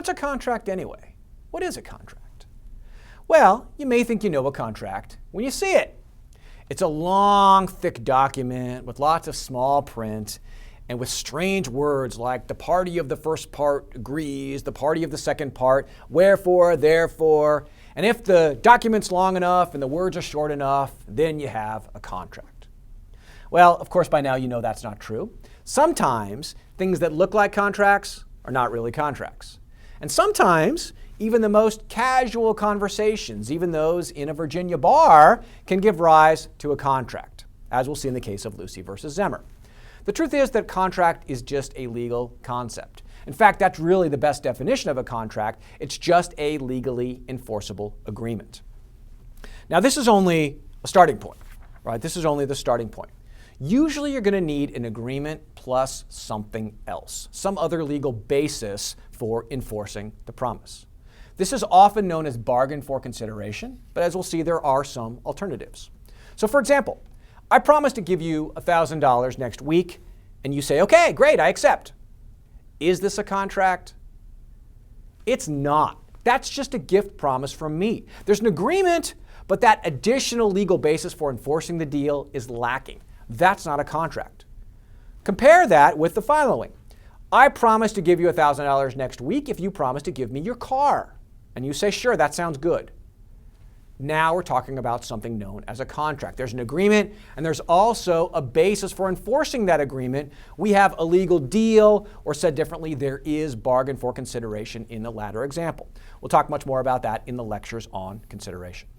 what's a contract anyway? What is a contract? Well, you may think you know a contract when you see it. It's a long, thick document with lots of small print and with strange words like the party of the first part agrees, the party of the second part, wherefore, therefore. And if the document's long enough and the words are short enough, then you have a contract. Well, of course, by now you know that's not true. Sometimes things that look like contracts are not really contracts. And sometimes even the most casual conversations, even those in a Virginia bar, can give rise to a contract, as we'll see in the case of Lucy versus Zemmer. The truth is that contract is just a legal concept. In fact, that's really the best definition of a contract. It's just a legally enforceable agreement. Now, this is only a starting point, right? This is only the starting point. Usually you're going to need an agreement plus something else, some other legal basis for enforcing the promise. This is often known as bargain for consideration, but as we'll see, there are some alternatives. So for example, I promise to give you $1,000 next week, and you say, okay, great, I accept. Is this a contract? It's not. That's just a gift promise from me. There's an agreement, but that additional legal basis for enforcing the deal is lacking. That's not a contract. Compare that with the following. I promise to give you $1,000 next week if you promise to give me your car. And you say, sure, that sounds good. Now we're talking about something known as a contract. There's an agreement, and there's also a basis for enforcing that agreement. We have a legal deal, or said differently, there is bargain for consideration in the latter example. We'll talk much more about that in the lectures on consideration.